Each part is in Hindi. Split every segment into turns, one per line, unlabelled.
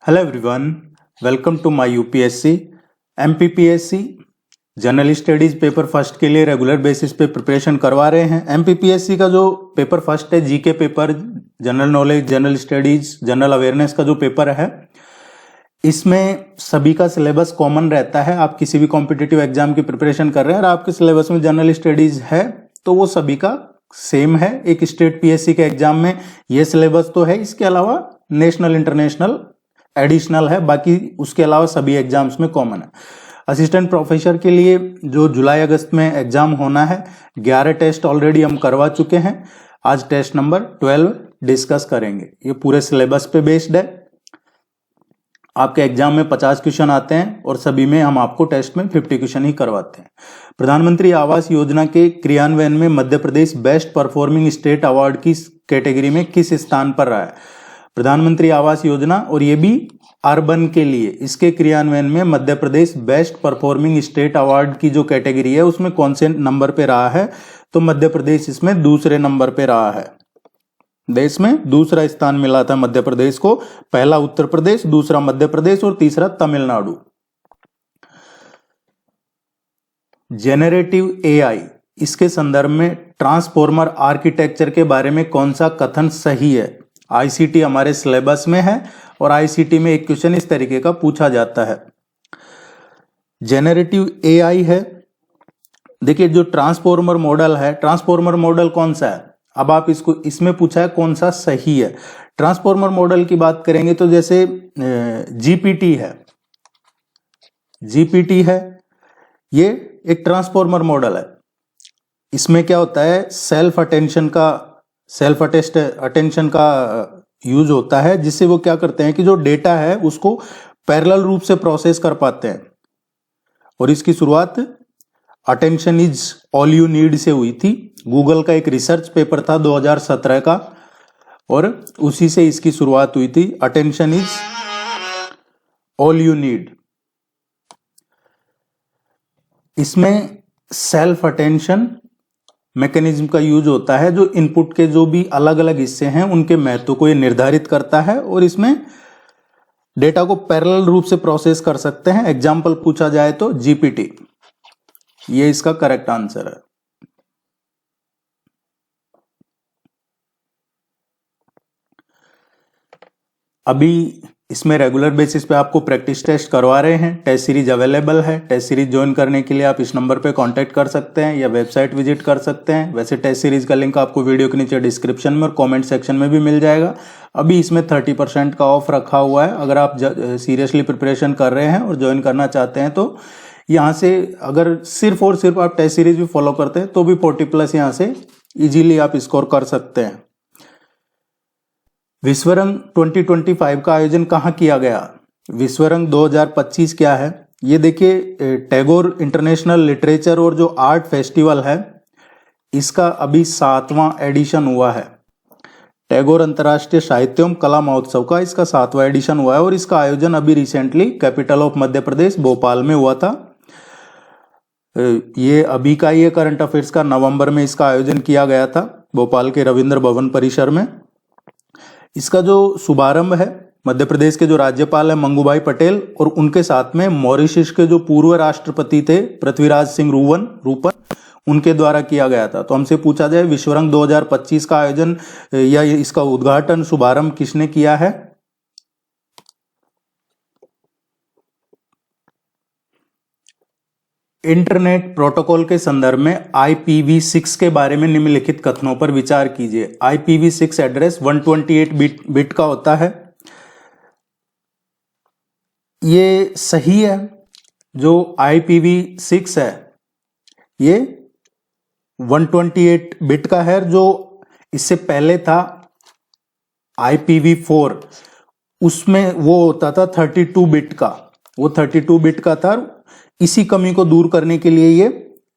Hello everyone, welcome to my UPSC MPPSC general studies paper first के लिए रेगुलर बेसिस पे प्रिपरेशन करवा रहे हैं। एमपीपीएससी का जो पेपर फर्स्ट है, GK paper, general knowledge, general studies, general awareness का जो पेपर है, इसमें सभी का सिलेबस कॉमन रहता है। आप किसी भी कॉम्पिटिटिव एग्जाम की प्रिपरेशन कर रहे हैं और आपके सिलेबस में जनरल स्टडीज है तो वो सभी का सेम है। एक स्टेट पीएससी के एग्जाम में ये सिलेबस तो है, इसके अलावा नेशनल इंटरनेशनल एडिशनल है, बाकी उसके अलावा सभी एग्जाम्स में कॉमन है। असिस्टेंट प्रोफेसर के लिए जो जुलाई अगस्त में एग्जाम होना है, 11 टेस्ट ऑलरेडी हम करवा चुके हैं। आज टेस्ट नंबर 12 डिस्कस करेंगे। ये पूरे सिलेबस पे बेस्ड है। आपके एग्जाम में 50 क्वेश्चन आते हैं और सभी में हम आपको टेस्ट में 50 क्वेश्चन ही करवाते हैं। प्रधानमंत्री आवास योजना के क्रियान्वयन में Madhya Pradesh best performing state award की कैटेगरी में किस स्थान पर रहा है? प्रधानमंत्री आवास योजना, और ये भी अर्बन के लिए, इसके क्रियान्वयन में Madhya Pradesh best performing state award की जो कैटेगरी है उसमें कौन से नंबर पे रहा है? तो मध्य प्रदेश इसमें दूसरे नंबर पे रहा है। देश में दूसरा स्थान मिला था मध्य प्रदेश को। पहला उत्तर प्रदेश, दूसरा मध्य प्रदेश और तीसरा तमिलनाडु। जेनरेटिव एआई, इसके संदर्भ में ट्रांसफॉर्मर आर्किटेक्चर के बारे में कौन सा कथन सही है? आईसीटी हमारे सिलेबस में है और आईसीटी में एक क्वेश्चन इस तरीके का पूछा जाता है। जेनरेटिव एआई है। देखिए, जो ट्रांसफॉर्मर मॉडल है, ट्रांसफॉर्मर मॉडल कौन सा है? अब आप इसको इसमें पूछा है कौन सा सही है। ट्रांसफॉर्मर मॉडल की बात करेंगे तो जैसे जीपीटी है, जीपीटी है, ये एक ट्रांसफॉर्मर मॉडल है। इसमें क्या होता है, सेल्फ अटेंशन का यूज होता है, जिससे वो क्या करते हैं कि जो डेटा है उसको पैरेलल रूप से प्रोसेस कर पाते हैं। और इसकी शुरुआत attention is all you need से हुई थी। गूगल का एक रिसर्च पेपर था 2017 का और उसी से इसकी शुरुआत हुई थी। Attention is all you need. इसमें सेल्फ अटेंशन मैकेनिज्म का यूज होता है, जो इनपुट के जो भी अलग अलग हिस्से हैं उनके महत्व को ये निर्धारित करता है और इसमें डेटा को पैरेलल रूप से प्रोसेस कर सकते हैं। एग्जाम्पल पूछा जाए तो जीपीटी, ये इसका करेक्ट आंसर है। अभी इसमें रेगुलर बेसिस पे आपको प्रैक्टिस टेस्ट करवा रहे हैं। टेस्ट सीरीज अवेलेबल है। टेस्ट सीरीज ज्वाइन करने के लिए आप इस नंबर पे कांटेक्ट कर सकते हैं या वेबसाइट विजिट कर सकते हैं। वैसे टेस्ट सीरीज का लिंक आपको वीडियो के नीचे डिस्क्रिप्शन में और कमेंट सेक्शन में भी मिल जाएगा। अभी इसमें 30% का ऑफ रखा हुआ है। अगर आप सीरियसली प्रिपरेशन कर रहे हैं और ज्वाइन करना चाहते हैं तो यहाँ से, अगर सिर्फ और सिर्फ आप टेस्ट सीरीज भी फॉलो करते हैं तो भी 40+ यहाँ से इजीली आप स्कोर कर सकते हैं। विश्वरंग 2025 का आयोजन कहाँ किया गया? विश्वरंग 2025 क्या है? ये देखिए, टैगोर इंटरनेशनल लिटरेचर और जो आर्ट फेस्टिवल है, इसका अभी 7वां एडिशन हुआ है। टैगोर अंतर्राष्ट्रीय साहित्य एवं कला महोत्सव का इसका 7वां एडिशन हुआ है और इसका आयोजन अभी recently capital of Madhya Pradesh Bhopal में हुआ था। ये अभी का ये करंट अफेयर्स का नवंबर में इसका आयोजन किया गया था भोपाल के रविंद्र भवन परिसर में। इसका जो शुभारंभ है, मध्य प्रदेश के जो राज्यपाल है मंगूभाई पटेल और उनके साथ में मॉरिशस के जो पूर्व राष्ट्रपति थे पृथ्वीराज सिंह रूपन, उनके द्वारा किया गया था। तो हमसे पूछा जाए विश्वरंग 2025 का आयोजन या इसका उद्घाटन, शुभारंभ किसने किया है? इंटरनेट प्रोटोकॉल के संदर्भ में IPv6 के बारे में निम्नलिखित कथनों पर विचार कीजिए। IPv6 एड्रेस 128 बिट का होता है। ये सही है। जो IPv6 है ये 128 बिट का है। जो इससे पहले था IPv4, उसमें वो होता था 32 बिट का। वो 32 बिट का था। इसी कमी को दूर करने के लिए ये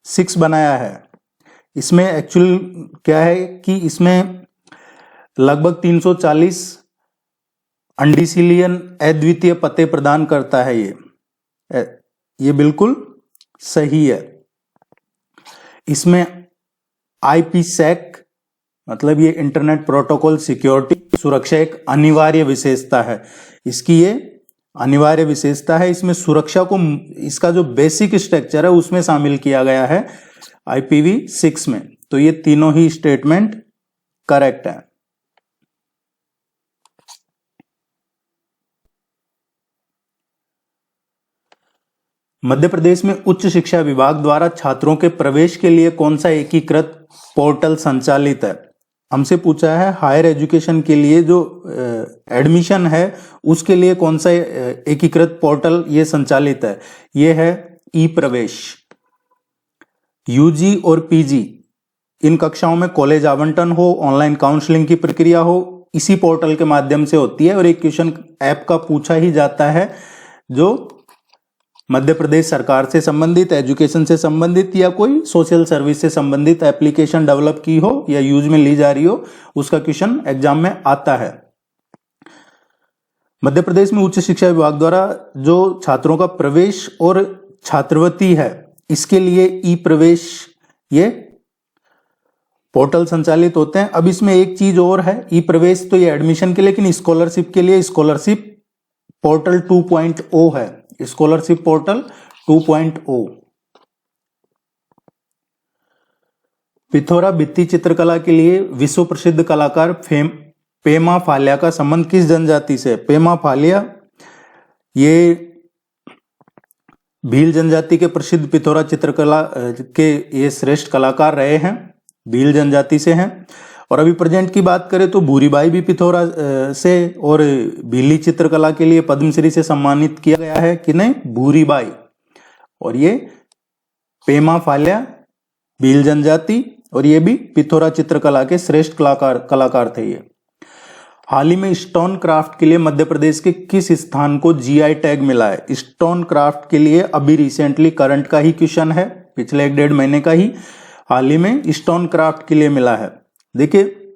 6 बनाया है। इसमें एक्चुअल क्या है कि इसमें लगभग 340 अनडिसिलियन अद्वितीय पते प्रदान करता है। ये बिल्कुल सही है। इसमें IPsec मतलब ये इंटरनेट प्रोटोकॉल सिक्योरिटी सुरक्षा एक अनिवार्य विशेषता है। इसकी ये अनिवार्य विशेषता है। इसमें सुरक्षा को, इसका जो बेसिक स्ट्रक्चर है उसमें शामिल किया गया है IPv6 में। तो ये तीनों ही स्टेटमेंट करेक्ट है। मध्य प्रदेश में उच्च शिक्षा विभाग द्वारा छात्रों के प्रवेश के लिए कौन सा एकीकृत पोर्टल संचालित है? हमसे पूछा है हायर एजुकेशन के लिए जो एडमिशन है उसके लिए कौन सा एकीकृत पोर्टल ये संचालित है? ये है ई प्रवेश। यूजी और पीजी इन कक्षाओं में कॉलेज आवंटन हो, ऑनलाइन काउंसलिंग की प्रक्रिया हो, इसी पोर्टल के माध्यम से होती है। और एक क्वेश्चन ऐप का पूछा ही जाता है जो मध्य प्रदेश सरकार से संबंधित, एजुकेशन से संबंधित या कोई सोशल सर्विस से संबंधित एप्लीकेशन डेवलप की हो या यूज में ली जा रही हो, उसका क्वेश्चन एग्जाम में आता है। मध्य प्रदेश में उच्च शिक्षा विभाग द्वारा जो छात्रों का प्रवेश और छात्रवृत्ति है, इसके लिए ई प्रवेश ये पोर्टल संचालित होते हैं। अब इसमें एक चीज और है, ई प्रवेश तो ये एडमिशन के लिए, लेकिन स्कॉलरशिप के लिए स्कॉलरशिप पोर्टल 2.0 है। Scholarship portal 2.0। पिथौरा भित्ति चित्रकला के लिए विश्व प्रसिद्ध कलाकार पेमा फालिया का संबंध किस जनजाति से? पेमा फालिया ये भील जनजाति के प्रसिद्ध पिथौरा चित्रकला के ये श्रेष्ठ कलाकार रहे हैं, भील जनजाति से हैं। और अभी प्रेजेंट की बात करें तो भूरीबाई भी पिथौरा से, और भीली चित्रकला के लिए पद्मश्री से सम्मानित किया गया है कि नहीं, भूरीबाई। और ये पेमा फालिया भील जनजाति, और ये भी पिथौरा चित्रकला के श्रेष्ठ कलाकार थे ये। हाल ही में स्टोन क्राफ्ट के लिए मध्य प्रदेश के किस स्थान को GI टैग मिला है? स्टोन क्राफ्ट के लिए अभी रिसेंटली करंट का ही क्वेश्चन है, पिछले 1-1.5 महीने का ही हाल ही में स्टोन क्राफ्ट के लिए मिला है। देखिए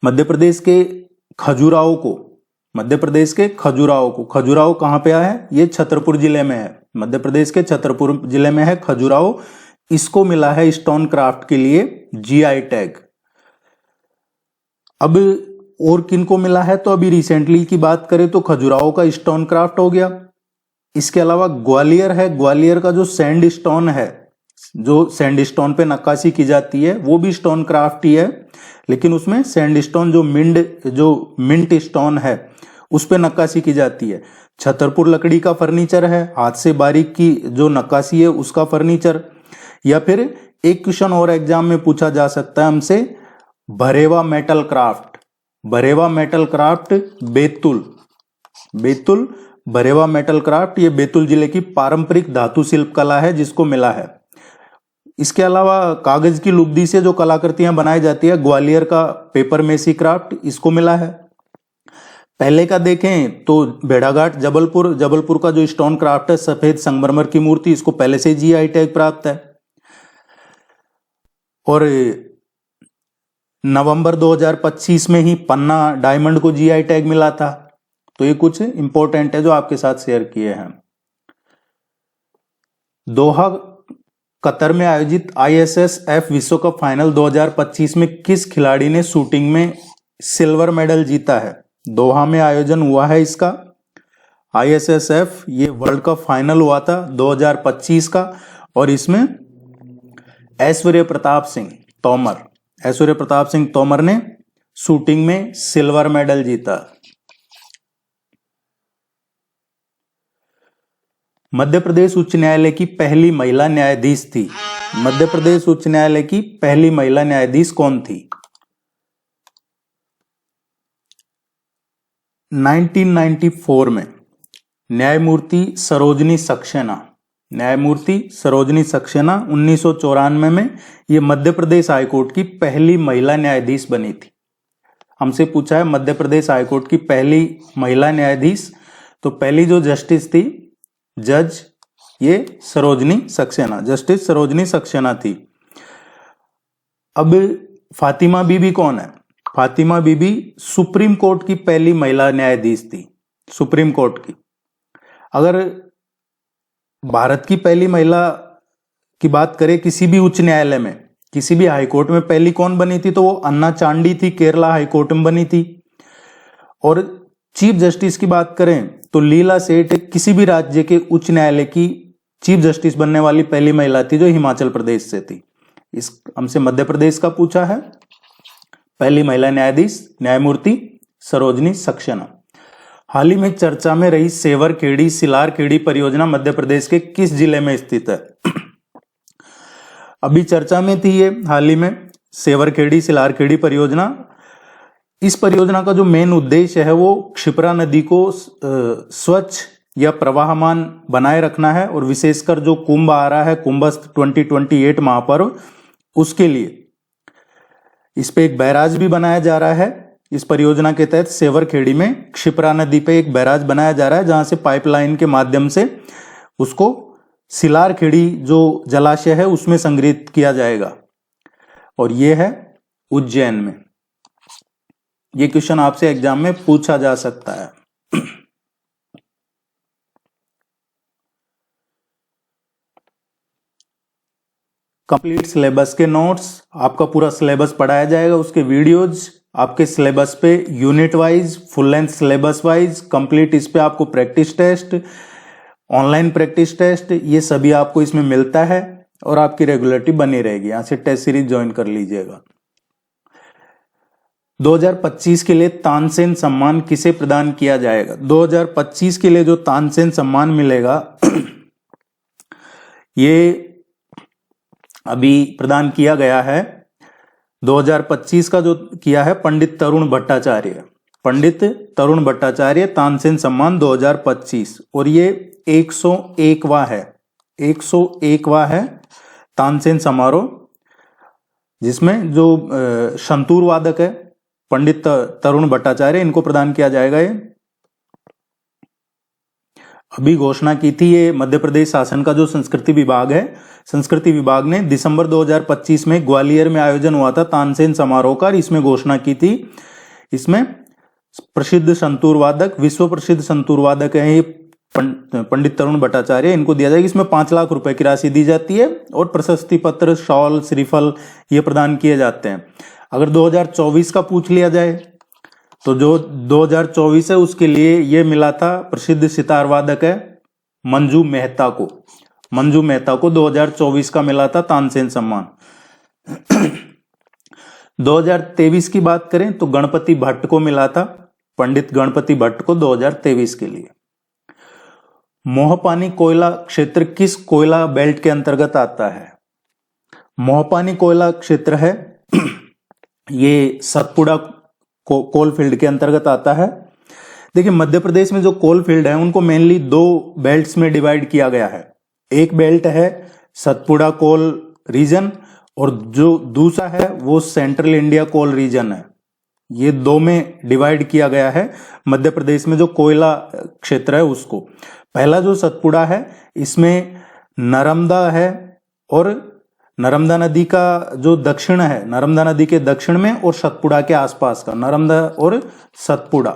मध्य प्रदेश के खजुराहो खजुराहो कहां पे है? ये छतरपुर जिले में है। मध्य प्रदेश के छतरपुर जिले में है खजुराहो। इसको मिला है स्टोन क्राफ्ट के लिए GI टैग। अब और किनको मिला है? तो अभी रिसेंटली की बात करें तो खजुराहो का स्टोन क्राफ्ट हो गया। इसके अलावा ग्वालियर है, ग्वालियर का जो सैंड स्टोन है, जो सैंड स्टोन पे नक्काशी की जाती है, वो भी स्टोन क्राफ्ट ही है, लेकिन उसमें सैंड स्टोन जो मिंट स्टोन है उस पे नक्काशी की जाती है। छतरपुर लकड़ी का फर्नीचर है, हाथ से बारीक की जो नक्काशी है उसका फर्नीचर। या फिर एक क्वेश्चन और एग्जाम में पूछा जा सकता है हमसे, Bharewa metal craft Betul Bharewa metal craft, ये बैतूल जिले की पारंपरिक धातु शिल्प कला है जिसको मिला है। इसके अलावा कागज की लुगदी से जो कलाकृतियां बनाई जाती है, ग्वालियर का पेपर मेसी क्राफ्ट, इसको मिला है। पहले का देखें तो भेड़ाघाट जबलपुर का जो स्टोन क्राफ्ट है, सफेद संगमरमर की मूर्ति, इसको पहले से GI टैग प्राप्त है। और नवंबर 2025 में ही पन्ना डायमंड को GI टैग मिला था। तो ये कुछ इंपॉर्टेंट है जो आपके साथ शेयर किए हैं। दोहा कतर में आयोजित ISSF विश्व कप फाइनल 2025 में किस खिलाड़ी ने शूटिंग में सिल्वर मेडल जीता है? दोहा में आयोजन हुआ है इसका ISSF, ये वर्ल्ड कप फाइनल हुआ था 2025 का, और इसमें ऐश्वर्य प्रताप सिंह तोमर ने शूटिंग में सिल्वर मेडल जीता। मध्य प्रदेश उच्च न्यायालय की पहली महिला न्यायाधीश थी। मध्य प्रदेश उच्च न्यायालय की पहली महिला न्यायाधीश कौन थी? 1994 में न्यायमूर्ति सरोजनी सक्सेना 1994 में ये मध्य प्रदेश हाईकोर्ट की पहली महिला न्यायाधीश बनी थी। हमसे पूछा है मध्य प्रदेश हाईकोर्ट की पहली महिला न्यायाधीश, तो पहली जो जस्टिस थी जज ये जस्टिस सरोजनी सक्सेना थी। अब फातिमा बीबी कौन है? फातिमा बीबी सुप्रीम कोर्ट की पहली महिला न्यायाधीश थी, सुप्रीम कोर्ट की। अगर भारत की पहली महिला की बात करें किसी भी उच्च न्यायालय में, किसी भी हाईकोर्ट में पहली कौन बनी थी, तो वो अन्ना चांडी थी, केरला हाईकोर्ट में बनी थी। और चीफ जस्टिस की बात करें तो लीला सेठ किसी भी राज्य के उच्च न्यायालय की चीफ जस्टिस बनने वाली पहली महिला थी जो हिमाचल प्रदेश से थी। इस हमसे मध्य प्रदेश का पूछा है। पहली महिला न्यायाधीश न्यायमूर्ति सरोजनी सक्सेना। हाल ही में चर्चा में रही सेवर खेड़ी सिलार खेड़ी परियोजना मध्य प्रदेश के किस जिले में स्थित है? अभी चर्चा में थी ये हाल ही में सेवर खेड़ी सिलार खेड़ी परियोजना। इस परियोजना का जो मेन उद्देश्य है वो क्षिप्रा नदी को स्वच्छ या प्रवाहमान बनाए रखना है और विशेषकर जो कुंभ आ रहा है कुंभस्थ 2028 महापर्व उसके लिए इस पे एक बैराज भी बनाया जा रहा है। इस परियोजना के तहत सेवर खेड़ी में क्षिप्रा नदी पे एक बैराज बनाया जा रहा है जहां से पाइपलाइन के माध्यम से उसको सिलार खेड़ी जो जलाशय है उसमें संग्रहित किया जाएगा और ये है उज्जैन में। ये क्वेश्चन आपसे एग्जाम में पूछा जा सकता है। कंप्लीट सिलेबस के नोट्स, आपका पूरा सिलेबस पढ़ाया जाएगा, उसके वीडियोज आपके सिलेबस पे unit wise, full length syllabus wise complete, इस पे आपको practice test, online practice test, ये सभी आपको इसमें मिलता है और आपकी रेगुलरिटी बनी रहेगी। यहां से टेस्ट सीरीज ज्वाइन कर लीजिएगा। 2025 के लिए तानसेन सम्मान किसे प्रदान किया जाएगा? 2025 के लिए जो तानसेन सम्मान मिलेगा ये अभी प्रदान किया गया है। 2025 का जो किया है पंडित तरुण भट्टाचार्य, पंडित तरुण भट्टाचार्य तानसेन सम्मान 2025 और ये 101वां है, 101वां है तानसेन समारोह, जिसमें जो संतूर वादक है पंडित तरुण भट्टाचार्य इनको प्रदान किया जाएगा। ये अभी घोषणा की थी ये मध्य प्रदेश शासन का जो संस्कृति विभाग है, संस्कृति विभाग ने दिसंबर 2025 में ग्वालियर में आयोजन हुआ था तानसेन समारोह का, इसमें घोषणा की थी। इसमें प्रसिद्ध संतूर वादक, विश्व प्रसिद्ध संतूर वादक है ये पंडित तरुण भट्टाचार्य, इनको दिया जाएगा। इसमें 5 लाख रुपए की राशि दी जाती है और प्रशस्ति पत्र, शॉल, श्रीफल ये प्रदान किए जाते हैं। अगर 2024 का पूछ लिया जाए तो जो 2024 है उसके लिए ये मिला था प्रसिद्ध सितार वादक है मंजू मेहता को, मंजू मेहता को 2024 का मिला था तानसेन सम्मान। 2023 की बात करें तो गणपति भट्ट को मिला था, पंडित गणपति भट्ट को 2023 के लिए। मोहपानी कोयला क्षेत्र किस कोयला बेल्ट के अंतर्गत आता है? मोहपानी कोयला क्षेत्र है ये सतपुड़ा कोल फील्ड के अंतर्गत आता है। देखिए मध्य प्रदेश में जो कोल फील्ड है उनको मेनली 2 बेल्ट्स में डिवाइड किया गया है। एक बेल्ट है सतपुड़ा कोल रीजन और जो दूसरा है वो सेंट्रल इंडिया कोल रीजन है। ये 2 में डिवाइड किया गया है मध्य प्रदेश में जो कोयला क्षेत्र है उसको। पहला जो सतपुड़ा है इसमें नर्मदा है और नर्मदा नदी का जो दक्षिण है, नर्मदा नदी के दक्षिण में और सतपुड़ा के आसपास का, नर्मदा और सतपुड़ा,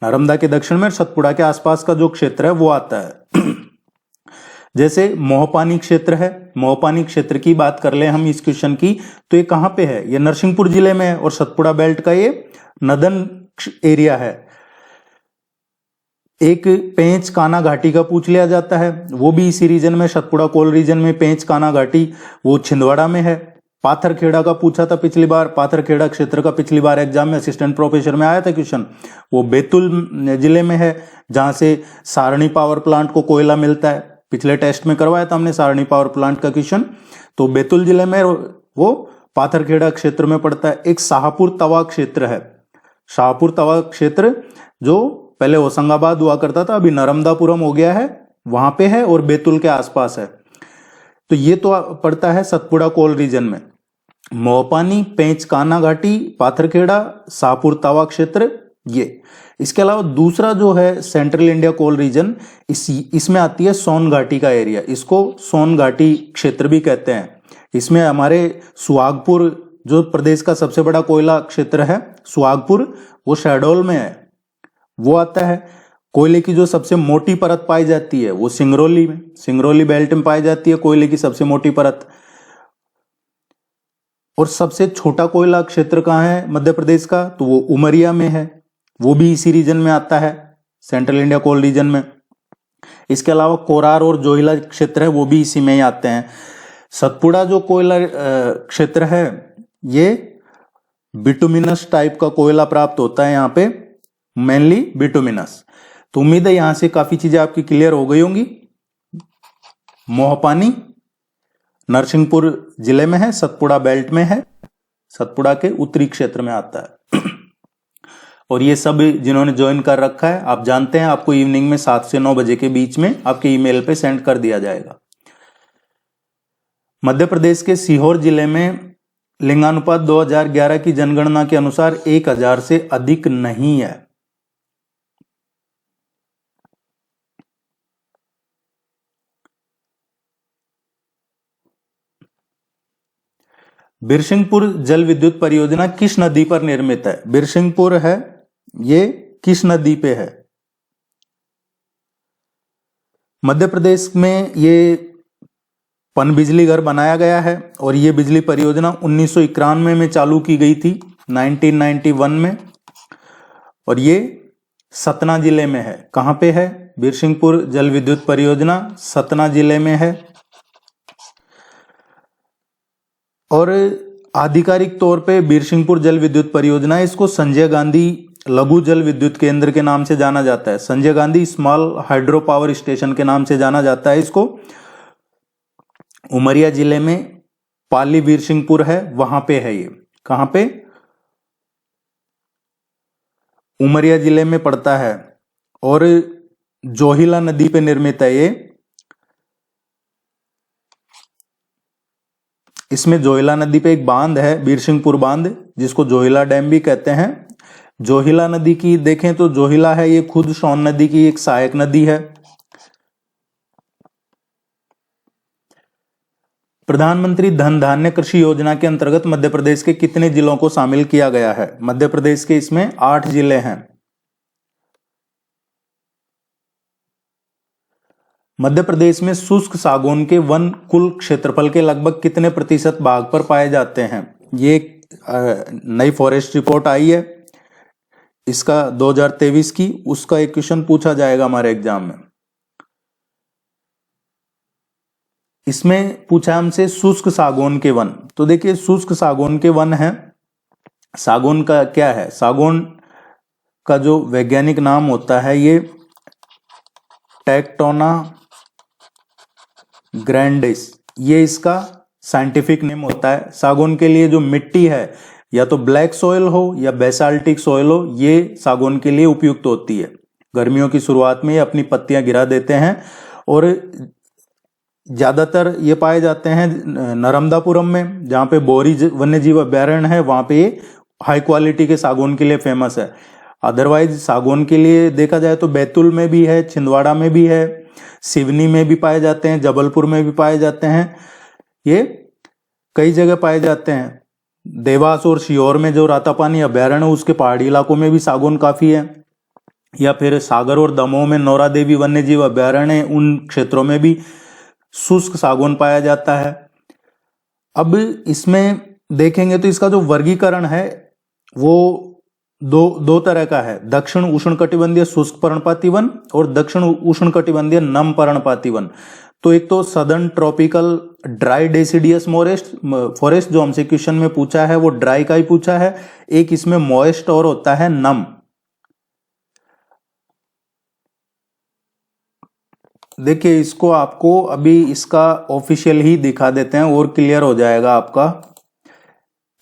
नर्मदा के दक्षिण में और सतपुड़ा के आसपास का जो क्षेत्र है वो आता है। जैसे मोहपानी क्षेत्र है, मोहपानी क्षेत्र की बात कर ले हम इस क्वेश्चन की तो ये कहां पे है? ये नरसिंहपुर जिले में है और सतपुड़ा बेल्ट का ये नदन एरिया है। एक पेंच काना घाटी का पूछ लिया जाता है, वो भी इसी रीजन में, सतपुड़ा कोल रीजन में पेंच काना घाटी, वो छिंदवाड़ा में है। पाथरखेड़ा का पूछा था पिछली बार, पाथरखेड़ा क्षेत्र का पिछली बार एग्जाम में असिस्टेंट प्रोफेसर में आया था क्वेश्चन, वो बैतूल जिले में है जहां से सारणी पावर प्लांट को कोयला मिलता है। पिछले टेस्ट में करवाया था हमने सारणी पावर प्लांट का क्वेश्चन, तो बैतूल जिले में वो पाथरखेड़ा क्षेत्र में पड़ता है। एक शाहपुर तवा क्षेत्र है, शाहपुर तवा क्षेत्र जो पहले होशंगाबाद हुआ करता था, अभी नर्मदापुरम हो गया है, वहां पे है और बैतूल के आसपास है। तो ये तो पड़ता है सतपुड़ा कोल रीजन में। मोहपानी, पेंच काना घाटी, पाथरखेड़ा, शाहपुर तवा क्षेत्र ये। इसके अलावा दूसरा जो है सेंट्रल इंडिया कोल रीजन, इसमें आती है सोन घाटी का एरिया, इसको सोन घाटी क्षेत्र भी कहते हैं। इसमें हमारे सुहागपुर जो प्रदेश का सबसे बड़ा कोयला क्षेत्र है सुहागपुर, वो शहडोल में है, वो आता है। कोयले की जो सबसे मोटी परत पाई जाती है वो सिंगरौली में, सिंगरौली बेल्ट में पाई जाती है कोयले की सबसे मोटी परत। और सबसे छोटा कोयला क्षेत्र कहाँ है मध्य प्रदेश का? तो वो उमरिया में है, वो भी इसी रीजन में आता है। सेंट्रल इंडिया कोल रीजन में। इसके अलावा कोरार और जोहिला क्षेत्र है वो भी इसी में ही आते हैं। सतपुड़ा जो कोयला क्षेत्र है ये बिटुमिनस टाइप का कोयला प्राप्त होता है यहाँ पे, मेनली बिटुमिनस। तो उम्मीद है यहां से काफी चीजें आपकी क्लियर हो गई होंगी। मोहपानी नरसिंहपुर जिले में है, सतपुड़ा बेल्ट में है, सतपुड़ा के उत्तरी क्षेत्र में आता है। और ये सब जिन्होंने ज्वाइन कर रखा है आप जानते हैं आपको इवनिंग में 7 से 9 बजे के बीच में आपके ईमेल पे सेंड कर दिया जाएगा। मध्य प्रदेश के सीहोर जिले में लिंगानुपात 2011 की जनगणना के अनुसार 1000 से अधिक नहीं है। बिरसिंहपुर जल विद्युत परियोजना किस नदी पर निर्मित है? बिरसिंहपुर है ये किस नदी पे है? मध्य प्रदेश में ये पनबिजली घर बनाया गया है और ये बिजली परियोजना 1991 में चालू की गई थी, 1991 में। और ये सतना जिले में है। कहां पे है? बिरसिंहपुर जल विद्युत परियोजना सतना जिले में है। और आधिकारिक तौर पे बिरसिंहपुर जल विद्युत परियोजना, इसको संजय गांधी लघु जल विद्युत केंद्र के नाम से जाना जाता है, Sanjay Gandhi small hydro power station के नाम से जाना जाता है इसको। उमरिया जिले में पाली बिरसिंहपुर है, वहां पे है ये। कहां पे? उमरिया जिले में पड़ता है। और जोहिला नदी पे निर्मित है ये। इसमें जोहिला नदी पे एक बांध है, बिरसिंहपुर बांध, जिसको जोहिला डैम भी कहते हैं। जोहिला नदी की देखें तो जोहिला है ये खुद सोन नदी की एक सहायक नदी है। प्रधानमंत्री धन धान्य कृषि योजना के अंतर्गत मध्य प्रदेश के कितने जिलों को शामिल किया गया है? मध्य प्रदेश के इसमें 8 जिले हैं। मध्य प्रदेश में शुष्क सागौन के वन कुल क्षेत्रफल के लगभग कितने प्रतिशत भाग पर पाए जाते हैं? ये नई फॉरेस्ट रिपोर्ट आई है इसका 2023 की, उसका एक क्वेश्चन पूछा जाएगा हमारे एग्जाम में। इसमें पूछा हमसे शुष्क सागौन के वन। तो देखिए शुष्क सागौन के वन है, सागौन का क्या है? सागौन का जो वैज्ञानिक नाम होता है ये टेक्टोना ग्रैंडिस, ये इसका साइंटिफिक नेम होता है। सागौन के लिए जो मिट्टी है या तो ब्लैक सॉइल हो या बेसाल्टिक सॉइल हो, ये सागौन के लिए उपयुक्त होती है। गर्मियों की शुरुआत में ये अपनी पत्तियां गिरा देते हैं और ज्यादातर ये पाए जाते हैं नर्मदापुरम में, जहां पे बोरी वन्य जीव अभ्यारण्य है, वहां पे ये हाई क्वालिटी के सागौन के लिए फेमस है। अदरवाइज सागौन के लिए देखा जाए तो बैतूल में भी है, छिंदवाड़ा में भी है, सिवनी में भी पाए जाते हैं, जबलपुर में भी पाए जाते हैं, ये कई जगह पाए जाते हैं। देवास और सीहोर में जो रातापानी अभ्यारण्य है उसके पहाड़ी इलाकों में भी सागौन काफी है। या फिर सागर और दमोह में नौरा देवी वन्य जीव अभ्यारण्य है, उन क्षेत्रों में भी शुष्क सागौन पाया जाता है। अब इसमें देखेंगे तो इसका जो वर्गीकरण है वो दो तरह का है, दक्षिण उष्णकटिबंधीय शुष्क पर्णपाती वन और दक्षिण उष्णकटिबंधीय नम पर्णपाती वन। तो एक तो southern tropical dry deciduous forest जो हमसे क्वेश्चन में पूछा है वो ड्राई का ही पूछा है, एक इसमें मॉइस्ट और होता है नम। देखिए इसको आपको अभी इसका ऑफिशियल ही दिखा देते हैं और क्लियर हो जाएगा आपका।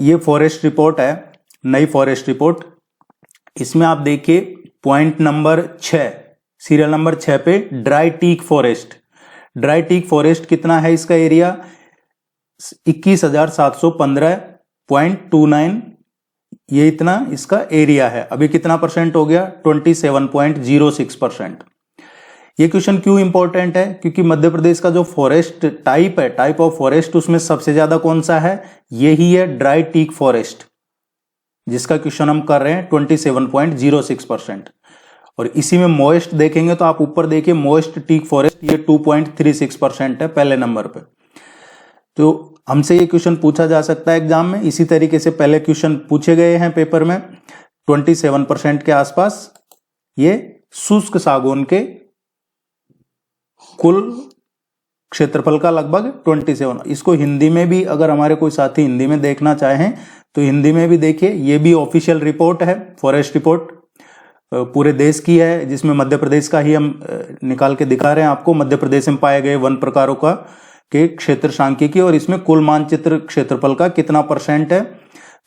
ये फॉरेस्ट रिपोर्ट है, नई फॉरेस्ट रिपोर्ट। इसमें आप देखिए पॉइंट नंबर 6, सीरियल नंबर 6 पे dry teak forest. Dry teak forest कितना है इसका एरिया? 21,715.29, ये इतना इसका एरिया है। अभी कितना परसेंट हो गया? 27.06%। ये क्वेश्चन क्यों इंपॉर्टेंट है? क्योंकि मध्य प्रदेश का जो फॉरेस्ट टाइप है, टाइप ऑफ फॉरेस्ट, उसमें सबसे ज्यादा कौन सा है? यही है ड्राई टीक फॉरेस्ट, जिसका क्वेश्चन हम कर रहे हैं 27.06%। और इसी में मॉइस्ट देखेंगे तो आप ऊपर देखिए मॉइस्ट टीक फॉरेस्ट ये 2.36% है पहले नंबर पे। तो हमसे ये क्वेश्चन पूछा जा सकता है एग्जाम में। इसी तरीके से पहले क्वेश्चन पूछे गए हैं पेपर में, 27% के आसपास ये शुष्क सागौन के कुल क्षेत्रफल का लगभग 27। इसको हिंदी में भी अगर हमारे कोई साथी हिंदी में देखना चाहें तो हिंदी में भी देखिए, ये भी ऑफिशियल रिपोर्ट है, फॉरेस्ट रिपोर्ट पूरे देश की है, जिसमें मध्य प्रदेश का ही हम निकाल के दिखा रहे हैं आपको। मध्य प्रदेश में पाए गए वन प्रकारों का के क्षेत्र सांख्यिकी, और इसमें कुल मानचित्र क्षेत्रफल का कितना % है,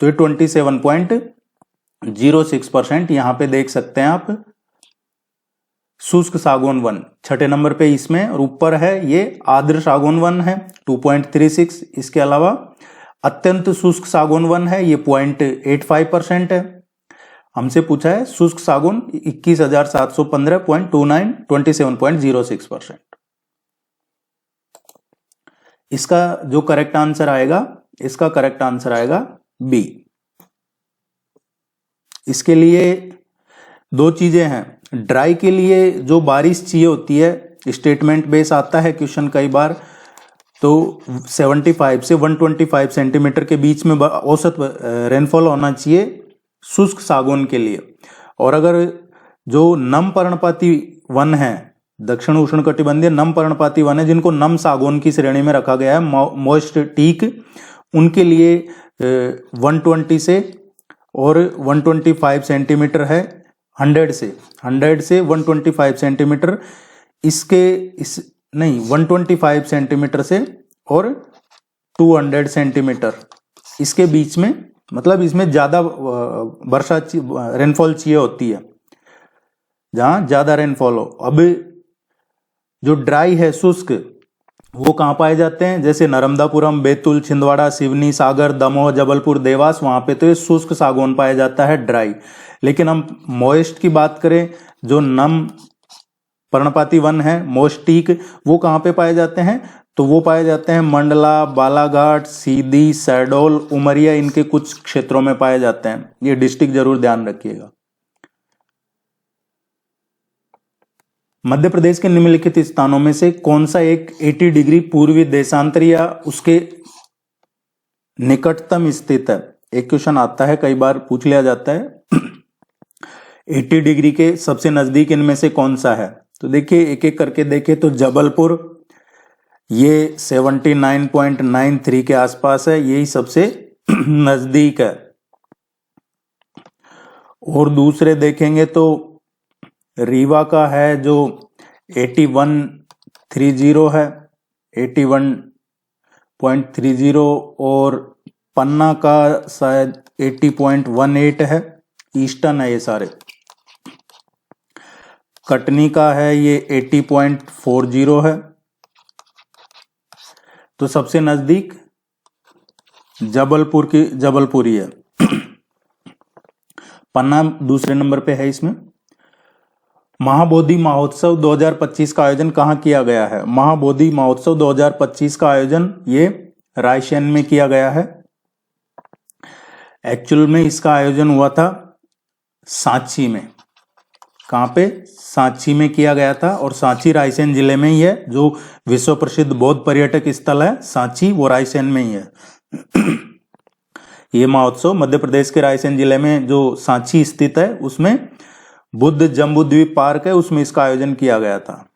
तो ये 27.06% यहां पे देख सकते हैं आप। शुष्क सागौन वन 6ठे नंबर पे इसमें, और ऊपर है ये आर्द्र सागौन वन है 2.36। इसके अलावा अत्यंत शुष्क सागौन वन है, ये 0.85% है। हमसे पूछा है शुष्क सागौन 21,715.29, 27.06%। इसका जो करेक्ट आंसर आएगा, इसका करेक्ट आंसर आएगा बी। इसके लिए दो चीजें हैं। ड्राई के लिए जो बारिश चाहिए होती है, स्टेटमेंट बेस आता है क्वेश्चन कई बार, तो 75 से 125 सेंटीमीटर के बीच में औसत रेनफॉल होना चाहिए शुष्क सागौन के लिए। और अगर जो नम पर्णपाती वन है, दक्षिण उष्णकटिबंधीय नम पर्णपाती वन है, जिनको नम सागौन की श्रेणी में रखा गया है, मॉइस्ट टीक, उनके लिए 120 से और 125 सेंटीमीटर है, 100 से 125 सेंटीमीटर, नहीं 125 सेंटीमीटर से और 200 सेंटीमीटर इसके बीच में, मतलब इसमें ज्यादा वर्षा रेनफॉल चाहिए होती है, जहां ज्यादा रेनफॉल हो। अब जो ड्राई है, शुष्क, वो कहां पाए जाते हैं, जैसे नर्मदापुरम, बैतूल, छिंदवाड़ा, सिवनी, सागर, दमोह, जबलपुर, देवास, वहां पे तो ये शुष्क सागौन पाया जाता है, ड्राई। लेकिन हम मॉइस्ट की बात करें, जो नम पर्णपाती वन है, मोस्टीक, वो कहां पे पाए जाते हैं, तो वो पाए जाते हैं मंडला, बालाघाट, सीधी, शहडोल, उमरिया, इनके कुछ क्षेत्रों में पाए जाते हैं। ये डिस्ट्रिक्ट जरूर ध्यान रखिएगा। मध्य प्रदेश के निम्नलिखित स्थानों में से कौन सा एक 80 डिग्री पूर्वी देशांतर या उसके निकटतम स्थित है। एक क्वेश्चन आता है, कई बार पूछ लिया जाता है 80 डिग्री के सबसे नजदीक इनमें से कौन सा है। तो देखिए, एक एक करके देखें तो जबलपुर ये 79.93 के आसपास है, यही सबसे नजदीक है। और दूसरे देखेंगे तो रीवा का है जो 81.30 है, 81.30, और पन्ना का शायद 80.18 है, ईस्टर्न है ये सारे। कटनी का है ये 80.40 है। तो सबसे नजदीक जबलपुरी है। पन्ना दूसरे नंबर पे है इसमें। महाबोधि महोत्सव 2025 का आयोजन कहाँ किया गया है। महाबोधि महोत्सव 2025 का आयोजन ये रायसेन में किया गया है। एक्चुअल में इसका आयोजन हुआ था सांची में। कहां पे, सांची में किया गया था, और सांची रायसेन जिले में ही है। जो विश्व प्रसिद्ध बौद्ध पर्यटक स्थल है सांची, वो रायसेन में ही है। ये महोत्सव मध्य प्रदेश के रायसेन जिले में जो सांची स्थित है, उसमें बुद्ध जम्बू द्वीप पार्क है, उसमें इसका आयोजन किया गया था।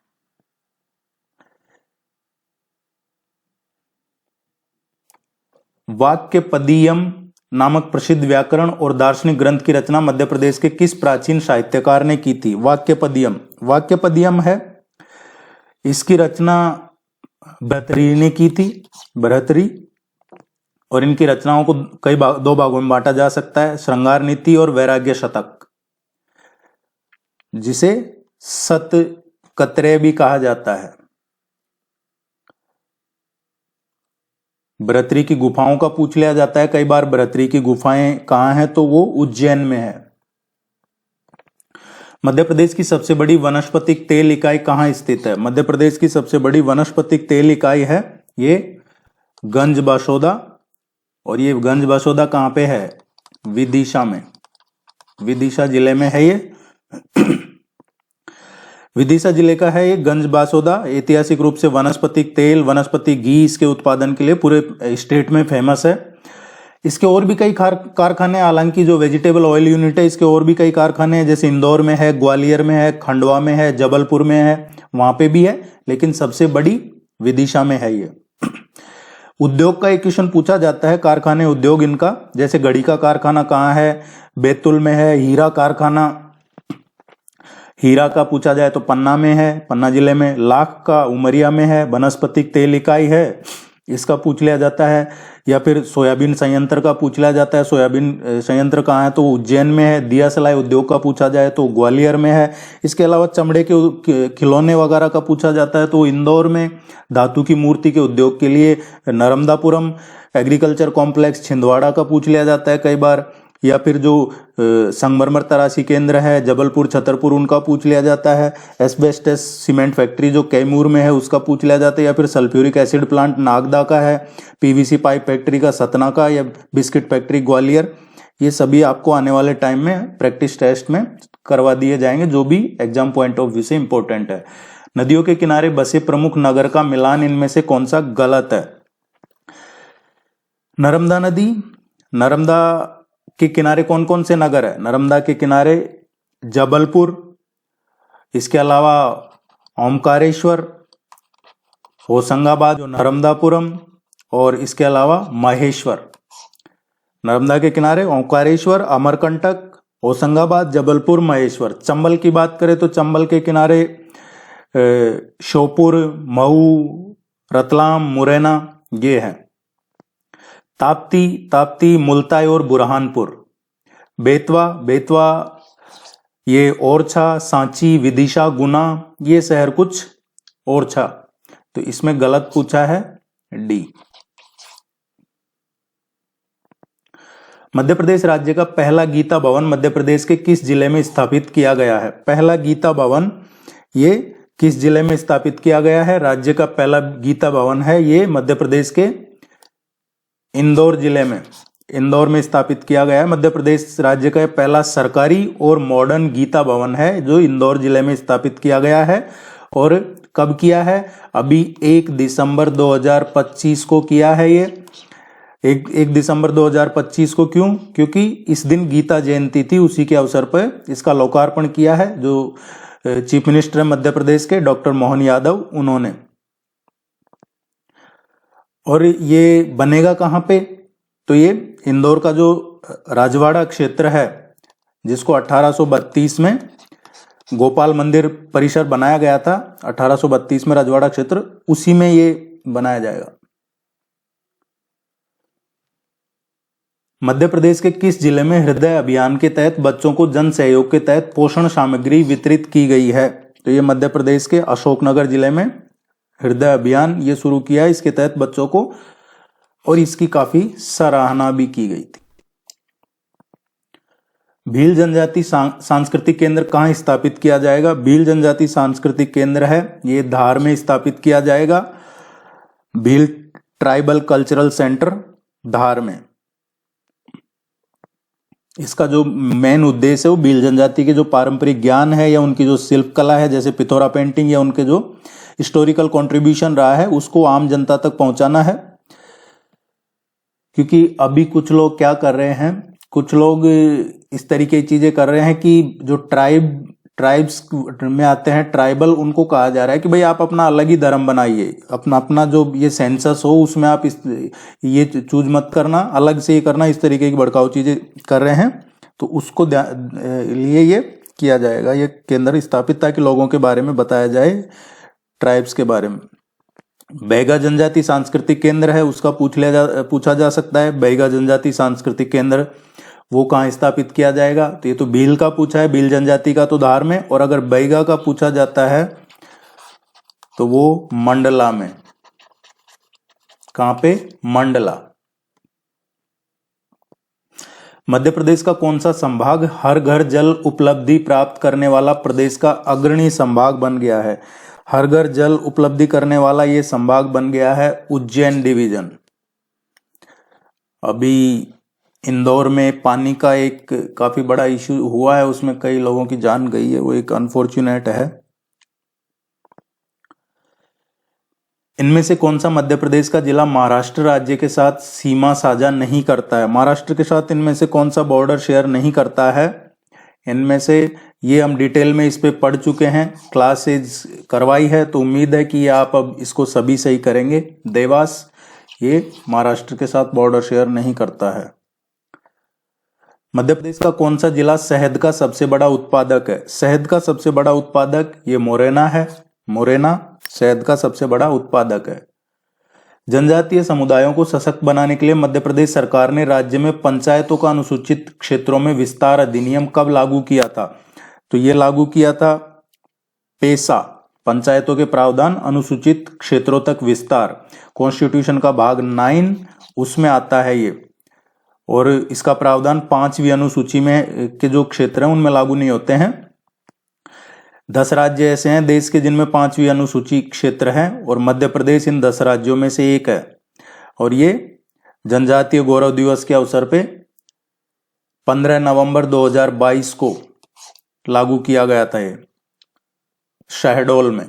वाक्य पदीयम नामक प्रसिद्ध व्याकरण और दार्शनिक ग्रंथ की रचना मध्य प्रदेश के किस प्राचीन साहित्यकार ने की थी। वाक्यपदियम है, इसकी रचना भर्तृहरि ने की थी, भर्तृहरि। और इनकी रचनाओं को दो भागों में बांटा जा सकता है, श्रृंगार नीति और वैराग्य शतक, जिसे सतकत्रय भी कहा जाता है। भर्तृहरि की गुफाओं का पूछ लिया जाता है कई बार। भर्तृहरि की गुफाएं कहां हैं, तो वो उज्जैन में है। मध्य प्रदेश की सबसे बड़ी वनस्पतिक तेल इकाई कहां स्थित है। मध्य प्रदेश की सबसे बड़ी वनस्पतिक तेल इकाई है ये गंज बसोदा। और ये गंज बसोदा कहां पे है, विदिशा में, विदिशा जिले में है ये। विदिशा जिले का है ये गंज बासोदा। ऐतिहासिक रूप से वनस्पतिक तेल, वनस्पति घी इसके उत्पादन के लिए पूरे स्टेट में फेमस है। इसके और भी कई कारखाने, हालांकि जो वेजिटेबल ऑयल यूनिट है इसके और भी कई कारखाने हैं, जैसे इंदौर में है, ग्वालियर में है, खंडवा में है, जबलपुर में है, वहां पे भी है, लेकिन सबसे बड़ी विदिशा में है ये। उद्योग का एक क्वेश्चन पूछा जाता है, कारखाने उद्योग इनका, जैसे घड़ी का कारखाना कहाँ है, बैतूल में है। हीरा कारखाना, हीरा का पूछा जाए तो पन्ना में है, पन्ना जिले में। लाख का उमरिया में है। वनस्पतिक तेल इकाई है, इसका पूछ लिया जाता है। या फिर सोयाबीन संयंत्र का पूछ लिया जाता है, सोयाबीन संयंत्र कहाँ है तो उज्जैन में है। दिया सलाई उद्योग का पूछा जाए तो ग्वालियर में है। इसके अलावा चमड़े के खिलौने वगैरह का पूछा जाता है तो इंदौर में। धातु की मूर्ति के उद्योग के लिए नर्मदापुरम। एग्रीकल्चर कॉम्प्लेक्स छिंदवाड़ा का पूछ लिया जाता है कई बार। या फिर जो संगमरमर तराशी केंद्र है जबलपुर छतरपुर, उनका पूछ लिया जाता है। एस्बेस्टस सीमेंट फैक्ट्री जो कैमूर में है उसका पूछ लिया जाता है। या फिर सल्फ्यूरिक एसिड प्लांट नागदा का है। पीवीसी पाइप फैक्ट्री का सतना का, या बिस्किट फैक्ट्री ग्वालियर। ये सभी आपको आने वाले टाइम में प्रैक्टिस टेस्ट में करवा दिए जाएंगे, जो भी एग्जाम पॉइंट ऑफ व्यू से इंपॉर्टेंट है। नदियों के किनारे बसे प्रमुख नगर का मिलान इनमें से कौन सा गलत है? नर्मदा नदी। नर्मदा के किनारे कौन कौन से नगर है? नर्मदा के किनारे जबलपुर, इसके अलावा ओमकारेश्वर, होशंगाबाद, नर्मदापुरम, और इसके अलावा महेश्वर। नर्मदा के किनारे ओमकारेश्वर, अमरकंटक, होशंगाबाद, जबलपुर, महेश्वर। चंबल की बात करें तो चंबल के किनारे श्योपुर, महू, रतलाम, मुरैना ये है। ताप्ती, मुल्ताई और बुरहानपुर। बेतवा ये ओरछा, सांची, विदिशा, गुना, ये शहर कुछ ओरछा। तो इसमें गलत पूछा है डी। मध्य प्रदेश राज्य का पहला गीता भवन मध्य प्रदेश के किस जिले में स्थापित किया गया है? पहला गीता भवन ये किस जिले में स्थापित किया गया है? राज्य का पहला गीता भवन है ये मध्य प्रदेश के इंदौर जिले में, इंदौर में स्थापित किया गया है। मध्य प्रदेश राज्य का पहला सरकारी और मॉडर्न गीता भवन है जो इंदौर जिले में स्थापित किया गया है। और कब किया है? अभी 1 दिसंबर 2025 को किया है ये। 1 दिसंबर 2025 को क्यों? क्योंकि इस दिन गीता जयंती थी, उसी के अवसर पर इसका लोकार्पण किया है जो चीफ मिनिस्टर है मध्य प्रदेश के डॉक्टर मोहन यादव, उन्होंने। और ये बनेगा कहाँ पे? तो ये इंदौर का जो राजवाड़ा क्षेत्र है, जिसको 1832 में गोपाल मंदिर परिसर बनाया गया था, 1832 में राजवाड़ा क्षेत्र, उसी में ये बनाया जाएगा। मध्य प्रदेश के किस जिले में हृदय अभियान के तहत बच्चों को जन सहयोग के तहत पोषण सामग्री वितरित की गई है? तो ये मध्य प्रदेश के अशोकनगर जिले में हृदय अभियान ये शुरू किया है इसके तहत बच्चों को, और इसकी काफी सराहना भी की गई थी। भील जनजाति सांस्कृतिक केंद्र कहाँ स्थापित किया जाएगा? भील जनजाति सांस्कृतिक केंद्र है ये धार में स्थापित किया जाएगा। भील ट्राइबल कल्चरल सेंटर धार में। इसका जो मेन उद्देश्य है वो भील जनजाति के जो पारंपरिक ज्ञान है या उनकी जो शिल्प कला है, जैसे पिथौरा पेंटिंग, या उनके जो हिस्टोरिकल कंट्रीब्यूशन रहा है उसको आम जनता तक पहुंचाना है। क्योंकि अभी कुछ लोग क्या कर रहे हैं, कुछ लोग इस तरीके की चीजें कर रहे हैं कि जो ट्राइब्स में आते हैं, ट्राइबल, उनको कहा जा रहा है कि भाई आप अपना अलग ही धर्म बनाइए, अपना जो ये सेंसस हो उसमें आप ये चूज मत करना, अलग से ये करना, इस तरीके की भड़काऊ चीजें कर रहे हैं। तो उसको लिए ये किया जाएगा, ये केंद्र स्थापित, ताकि लोगों के बारे में बताया जाए, ट्राइब्स के बारे में। बैगा जनजाति सांस्कृतिक केंद्र है, उसका पूछा जा सकता है। बैगा जनजाति सांस्कृतिक केंद्र वो कहाँ स्थापित किया जाएगा? तो ये तो भील का पूछा है, भील जनजाति का तो धार में, और अगर बैगा का पूछा जाता है तो वो मंडला में। कहां पे? मंडला। मध्य प्रदेश का कौन सा संभाग हर घर जल उपलब्धि प्राप्त करने वाला प्रदेश का अग्रणी संभाग बन गया है? हर घर जल उपलब्धि करने वाला ये संभाग बन गया है उज्जैन डिवीजन। अभी इंदौर में पानी का एक काफी बड़ा इश्यू हुआ है, उसमें कई लोगों की जान गई है, वो एक अनफॉर्चुनेट है। इनमें से कौन सा मध्य प्रदेश का जिला महाराष्ट्र राज्य के साथ सीमा साझा नहीं करता है? महाराष्ट्र के साथ इनमें से कौन सा बॉर्डर शेयर नहीं करता है? इनमें से ये हम डिटेल में इस पे पढ़ चुके हैं, क्लासेज करवाई है, तो उम्मीद है कि आप अब इसको सभी सही करेंगे। देवास ये महाराष्ट्र के साथ बॉर्डर शेयर नहीं करता है। मध्य प्रदेश का कौन सा जिला शहद का सबसे बड़ा उत्पादक है? शहद का सबसे बड़ा उत्पादक ये मुरैना है। मुरैना शहद का सबसे बड़ा उत्पादक है। जनजातीय समुदायों को सशक्त बनाने के लिए मध्य प्रदेश सरकार ने राज्य में पंचायतों का अनुसूचित क्षेत्रों में विस्तार अधिनियम कब लागू किया था? तो ये लागू किया था पेशा, पंचायतों के प्रावधान अनुसूचित क्षेत्रों तक विस्तार, कॉन्स्टिट्यूशन का भाग 9 उसमें आता है ये, और इसका प्रावधान 5वीं अनुसूची में के जो क्षेत्र हैं उनमें लागू नहीं होते हैं। 10 राज्य ऐसे हैं देश के जिनमें 5वीं अनुसूची क्षेत्र है, और मध्य प्रदेश इन 10 राज्यों में से एक है। और ये जनजातीय गौरव दिवस के अवसर पे 15 नवंबर 2022 को लागू किया गया था ये शहडोल में।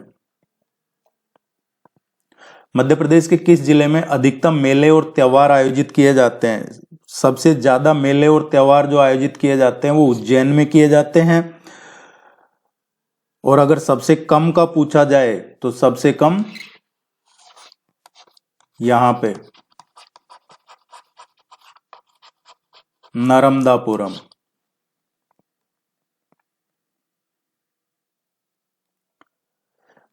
मध्य प्रदेश के किस जिले में अधिकतम मेले और त्योहार आयोजित किए जाते हैं? सबसे ज्यादा मेले और त्योहार जो आयोजित किए जाते हैं वो उज्जैन में किए जाते हैं। और अगर सबसे कम का पूछा जाए तो सबसे कम यहां पे नर्मदापुरम।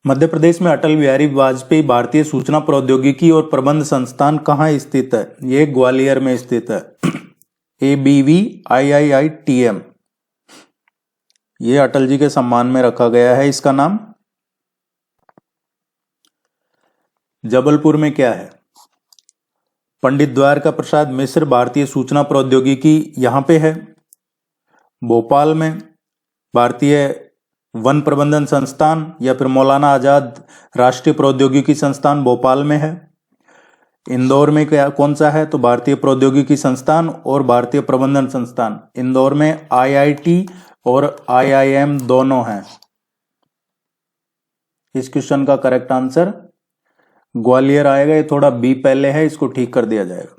मध्य प्रदेश में अटल बिहारी वाजपेयी भारतीय सूचना प्रौद्योगिकी और प्रबंध संस्थान कहाँ स्थित है? ये ग्वालियर में स्थित है। ABVIIITM, ये अटल जी के सम्मान में रखा गया है इसका नाम। जबलपुर में क्या है? पंडित द्वारका प्रसाद मिश्र भारतीय सूचना प्रौद्योगिकी यहां पे है। भोपाल में भारतीय वन प्रबंधन संस्थान या फिर मौलाना आजाद राष्ट्रीय प्रौद्योगिकी संस्थान भोपाल में है। इंदौर में क्या कौन सा है? तो भारतीय प्रौद्योगिकी संस्थान और भारतीय प्रबंधन संस्थान। इंदौर में IIT और IIM दोनों हैं। इस क्वेश्चन का करेक्ट आंसर ग्वालियर आएगा। ये थोड़ा बी पहले है, इसको ठीक कर दिया जाएगा।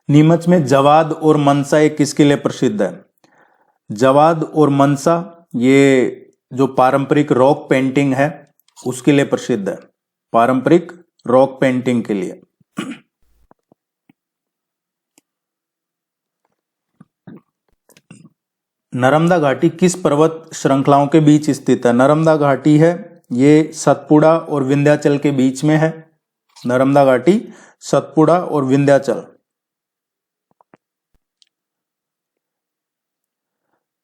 नीमच में जवाद और मनसा ये किसके लिए प्रसिद्ध है? जवाद और मनसा ये जो पारंपरिक रॉक पेंटिंग है उसके लिए प्रसिद्ध है, पारंपरिक रॉक पेंटिंग के लिए। नर्मदा घाटी किस पर्वत श्रृंखलाओं के बीच स्थित है? नर्मदा घाटी है ये सतपुड़ा और विंध्याचल के बीच में है। नर्मदा घाटी सतपुड़ा और विंध्याचल।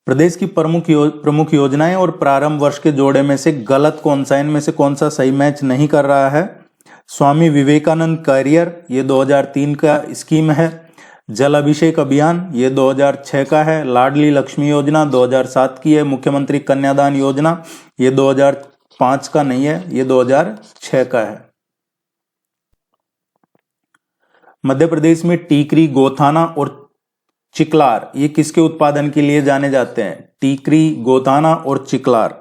प्रदेश की प्रमुख योजनाएं और प्रारंभ वर्ष के जोड़े में से गलत कौन सा? इनमें से कौन सा सही मैच नहीं कर रहा है? स्वामी विवेकानंद कैरियर ये 2003 का स्कीम है। जल अभिषेक अभियान ये 2006 का है। लाडली लक्ष्मी योजना 2007 की है। मुख्यमंत्री कन्यादान योजना ये 2005 का नहीं है, ये 2006 का है। मध्य प्रदेश में टीकरी, गोथाना और चिकलार ये किसके उत्पादन के लिए जाने जाते हैं? टीकरी, गोथाना और चिकलार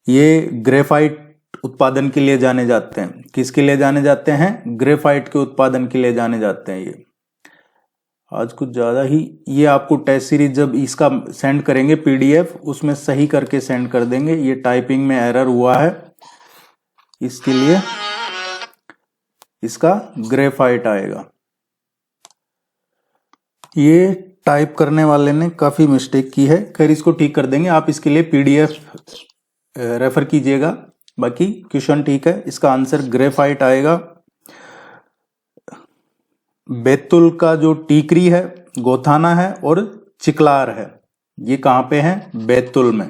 ये ग्रेफाइट उत्पादन के लिए जाने जाते हैं। किसके लिए जाने जाते हैं? ग्रेफाइट के उत्पादन के लिए जाने जाते हैं। ये आज कुछ ज्यादा ही, ये आपको टेस्ट सीरीज जब इसका सेंड करेंगे PDF उसमें सही करके सेंड कर देंगे। ये टाइपिंग में एरर हुआ है, इसके लिए इसका ग्रेफाइट आएगा। ये टाइप करने वाले ने काफी मिस्टेक की है, खैर इसको ठीक कर देंगे। आप इसके लिए PDF रेफर कीजिएगा। बाकी क्वेश्चन ठीक है, इसका आंसर ग्रेफाइट आएगा। बैतुल का जो टीकरी है, गोथाना है और चिकलार है, ये कहां पे है? बैतुल में।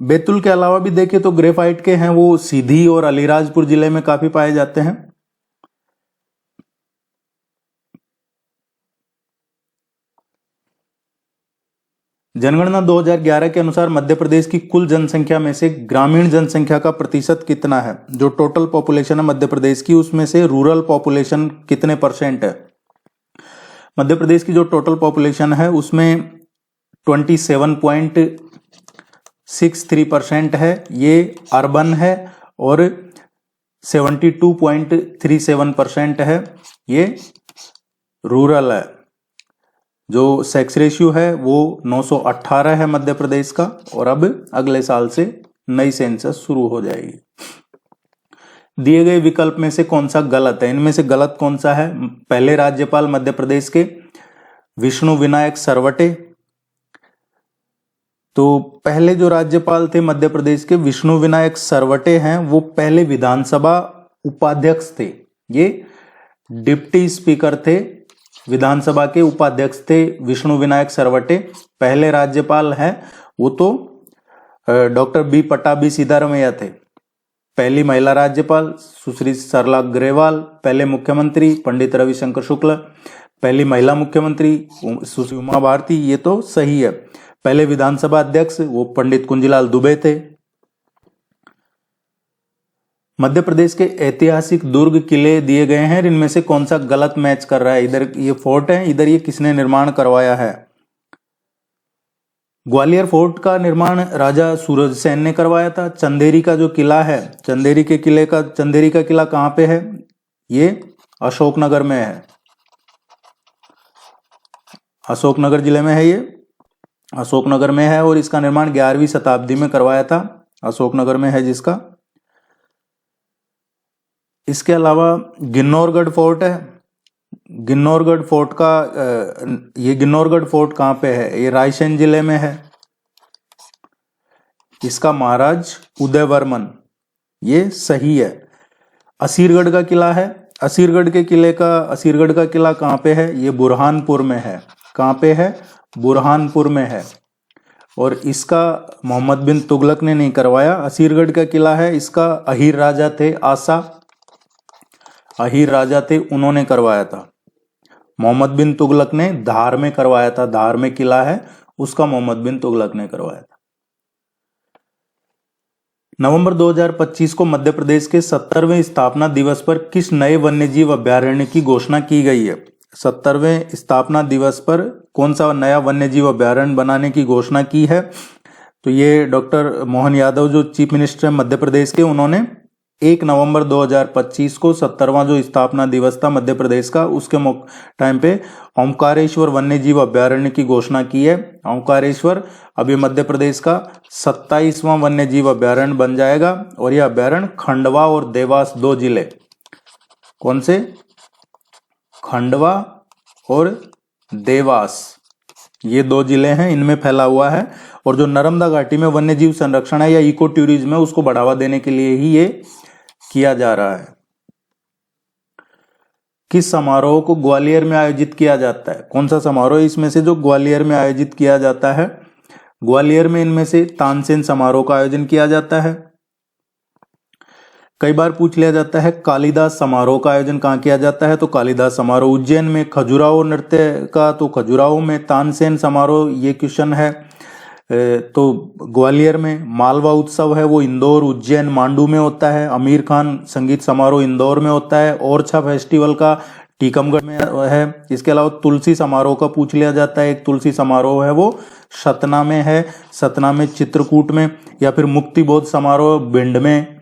बैतुल के अलावा भी देखें तो ग्रेफाइट के हैं वो सीधी और अलीराजपुर जिले में काफी पाए जाते हैं। जनगणना 2011 के अनुसार मध्य प्रदेश की कुल जनसंख्या में से ग्रामीण जनसंख्या का प्रतिशत कितना है? जो टोटल पॉपुलेशन है मध्य प्रदेश की उसमें से रूरल पॉपुलेशन कितने % है? मध्य प्रदेश की जो टोटल पॉपुलेशन है उसमें 27.63% है, ये अर्बन है, और 72.37% है, ये रूरल है। जो सेक्स रेशियो है वो 918 है मध्य प्रदेश का, और अब अगले साल से नई सेंसस शुरू हो जाएगी। दिए गए विकल्प में से कौन सा गलत है? इनमें से गलत कौन सा है? पहले राज्यपाल मध्य प्रदेश के विष्णु विनायक सरवटे। तो पहले जो राज्यपाल थे मध्य प्रदेश के विष्णु विनायक सरवटे हैं, वो पहले विधानसभा उपाध्यक्ष थे। ये डिप्टी स्पीकर थे, विधानसभा के उपाध्यक्ष थे विष्णु विनायक सरवटे। पहले राज्यपाल हैं वो तो डॉक्टर बी पट्टाभी सीतारमैया थे। पहली महिला राज्यपाल सुश्री सरला ग्रेवाल। पहले मुख्यमंत्री पंडित रविशंकर शुक्ल। पहली महिला मुख्यमंत्री सुश्री उमा भारती, ये तो सही है। पहले विधानसभा अध्यक्ष वो पंडित कुंजीलाल दुबे थे। मध्य प्रदेश के ऐतिहासिक दुर्ग किले दिए गए हैं, इनमें से कौन सा गलत मैच कर रहा है? इधर ये फोर्ट है, इधर ये किसने निर्माण करवाया है? ग्वालियर फोर्ट का निर्माण राजा सूरज सेन ने करवाया था। चंदेरी का जो किला है, चंदेरी का किला कहां पे है? ये अशोकनगर में है, अशोकनगर जिले में है, ये अशोकनगर में है, और इसका निर्माण 11वीं शताब्दी में करवाया था, अशोकनगर में है जिसका। इसके अलावा गिन्नौरगढ़ फोर्ट है। गिन्नौरगढ़ फोर्ट का ये गिन्नौरगढ़ फोर्ट कहां पे है? ये रायसेन जिले में है। इसका महाराज उदयवर्मन, ये सही है। असीरगढ़ का किला है। असीरगढ़ का किला कहां पे है? ये बुरहानपुर में है। कहां पे है? बुरहानपुर में है, और इसका मोहम्मद बिन तुगलक ने नहीं करवाया। असीरगढ़ का किला है, इसका अहीर राजा थे, अहीर राजा थे, उन्होंने करवाया था। मोहम्मद बिन तुगलक ने धार में करवाया था, धार में किला है, उसका मोहम्मद बिन तुगलक ने करवाया था। नवंबर 2025 को मध्य प्रदेश के 70वें स्थापना दिवस पर किस नए वन्यजीव अभ्यारण्य की घोषणा की गई है? 70वें स्थापना दिवस पर कौन सा नया वन्यजीव अभ्यारण्य बनाने की घोषणा की है? तो ये डॉक्टर मोहन यादव जो चीफ मिनिस्टर है मध्य प्रदेश के, उन्होंने 1 नवंबर 2025 को 70वां जो स्थापना दिवस था मध्य प्रदेश का, उसके टाइम पे ओंकारेश्वर वन्यजीव अभ्यारण्य की घोषणा की है। ओंकारेश्वर अभी मध्य प्रदेश का 27वां वन्यजीव अभ्यारण्य बन जाएगा, और यह अभ्यारण्य खंडवा और देवास, 2 जिले, कौन से? खंडवा और देवास, ये 2 जिले हैं, इनमें फैला हुआ है। और जो नर्मदा घाटी में वन्यजीव संरक्षण है या इको टूरिज्म है, उसको बढ़ावा देने के लिए ही ये किया जा रहा है। किस समारोह को ग्वालियर में आयोजित किया जाता है? कौन सा समारोह इसमें से जो ग्वालियर में आयोजित किया जाता है? ग्वालियर में इनमें से तानसेन समारोह का आयोजन किया जाता है। कई बार पूछ लिया जाता है कालिदास समारोह का आयोजन कहाँ किया जाता है? तो कालिदास समारोह उज्जैन में। खजुराहो नृत्य का तो खजुराहो में। तानसेन समारोह, ये क्वेश्चन है, तो ग्वालियर में। मालवा उत्सव है वो इंदौर, उज्जैन, मांडू में होता है। आमिर खान संगीत समारोह इंदौर में होता है। ओरछा फेस्टिवल का टीकमगढ़ में है। इसके अलावा तुलसी समारोह का पूछ लिया जाता है, एक तुलसी समारोह है वो सतना में है, सतना में, चित्रकूट में। या फिर मुक्तिबोध समारोह भिंड में।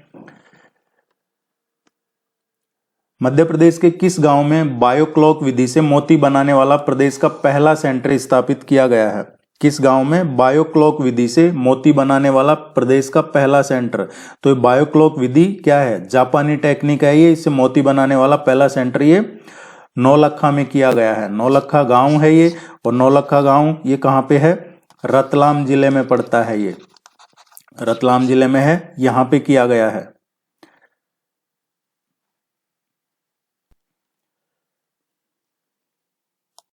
मध्य प्रदेश के किस गांव में बायोक्लॉक विधि से मोती बनाने वाला प्रदेश का पहला सेंटर स्थापित किया गया है? किस गांव में बायोक्लॉक विधि से मोती बनाने वाला प्रदेश का पहला सेंटर? तो बायोक्लॉक विधि क्या है? जापानी टेक्निक है ये, इससे मोती बनाने वाला पहला सेंटर ये नौलखा में किया गया है। नौलखा गांव है ये, और नौलखा गांव ये कहाँ पे है? रतलाम जिले में पड़ता है, ये रतलाम जिले में है, यहाँ पे किया गया है।